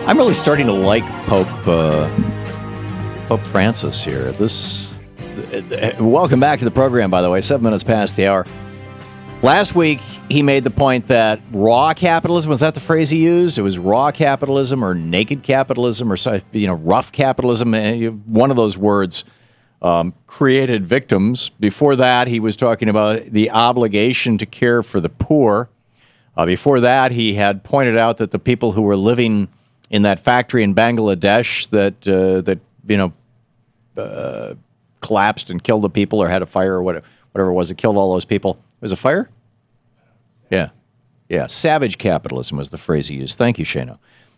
I'm really starting to like Pope Francis here. Welcome back to the program, by the way. 7 minutes past the hour. Last week, he made the point that raw capitalism, was that the phrase he used? It was raw capitalism or naked capitalism or rough capitalism. One of those words created victims. Before that, he was talking about the obligation to care for the poor. Before that, he had pointed out that the people who were living in that factory in Bangladesh that collapsed and killed the people or had a fire or whatever it was that killed all those people. It was a fire? Yeah. Savage capitalism was the phrase he used. Thank you, Shano.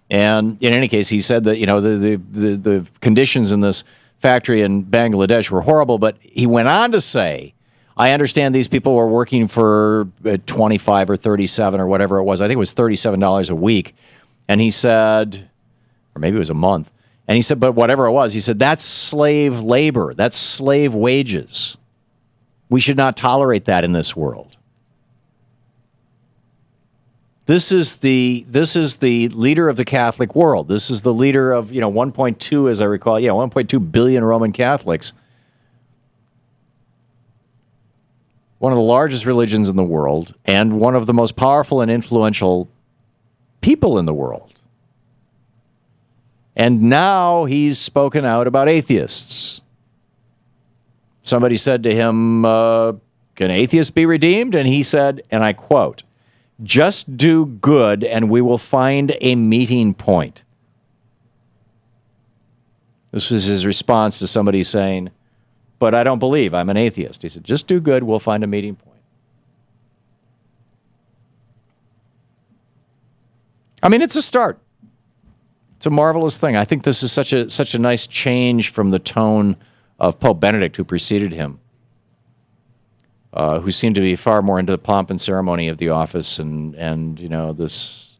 And in any case, he said that the conditions in this factory in Bangladesh were horrible, but he went on to say, I understand these people were working for 25 or 37 or whatever it was. I think it was $37 a week. And he said, or maybe it was a month. And he said, but whatever it was, he said, that's slave labor. That's slave wages. We should not tolerate that in this world. This is the leader of the Catholic world. This is the leader of, 1.2, as I recall, 1.2 billion Roman Catholics. One of the largest religions in the world and one of the most powerful and influential people in the world. And now he's spoken out about atheists. Somebody said to him, can atheists be redeemed? And he said, and I quote, just do good and we will find a meeting point. This was his response to somebody saying, but I don't believe, I'm an atheist. He said, just do good, we'll find a meeting point. I mean, it's a start. It's a marvelous thing. I think this is such a nice change from the tone of Pope Benedict, who preceded him, who seemed to be far more into the pomp and ceremony of the office, and this.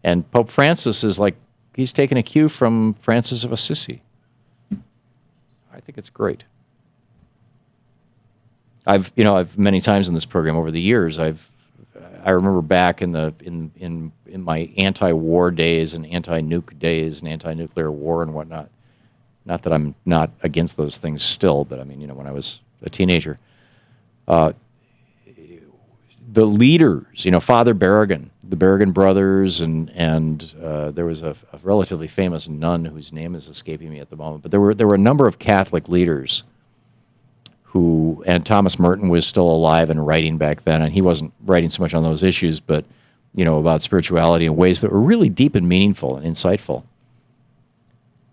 And Pope Francis is like he's taken a cue from Francis of Assisi. I think it's great. I've many times in this program over the years I remember back in my anti-war days and anti-nuke days and anti-nuclear war and whatnot. Not that I'm not against those things still, but I mean, when I was a teenager, the leaders, Father Berrigan, the Berrigan brothers, and there was a relatively famous nun whose name is escaping me at the moment, but there were a number of Catholic leaders and Thomas Merton was still alive and writing back then, and he wasn't writing so much on those issues, but, about spirituality in ways that were really deep and meaningful and insightful.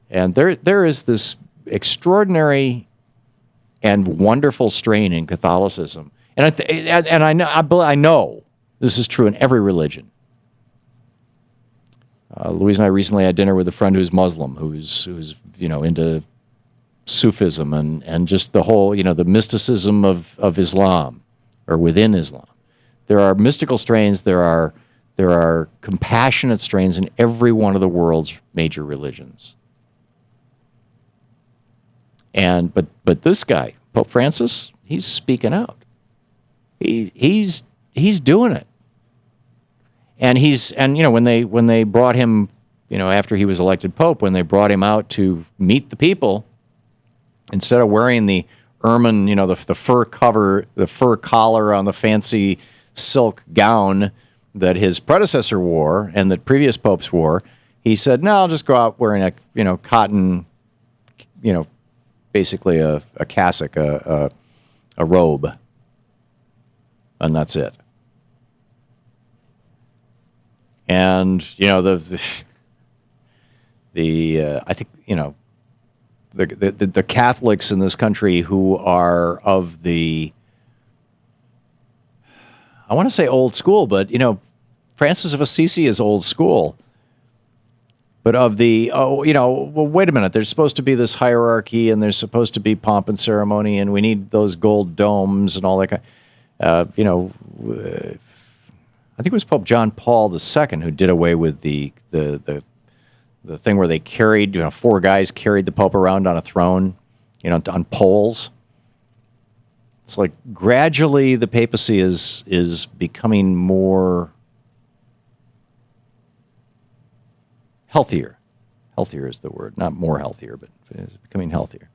And there is this extraordinary and wonderful strain in Catholicism. And I know this is true in every religion. Louise and I recently had dinner with a friend who's Muslim, who's into Sufism and just the whole, the mysticism of Islam or within Islam. There are mystical strains, there are compassionate strains in every one of the world's major religions. But this guy, Pope Francis, he's speaking out. He's doing it. And when they brought him, after he was elected pope, when they brought him out to meet the people, instead of wearing the ermine, the fur cover, the fur collar on the fancy silk gown that his predecessor wore and that previous popes wore, he said, no, I'll just go out wearing a, cotton, basically a cassock, a robe, and that's it. And, I think, the Catholics in this country who are of the, I want to say old school, but, Francis of Assisi is old school. But of the, well, wait a minute, there's supposed to be this hierarchy and there's supposed to be pomp and ceremony and we need those gold domes and all that kind I think it was Pope John Paul II who did away with the thing where they carried, 4 guys carried the Pope around on a throne, on poles. It's like gradually the papacy is becoming more healthier. Healthier is the word, not more healthier, but it's becoming healthier.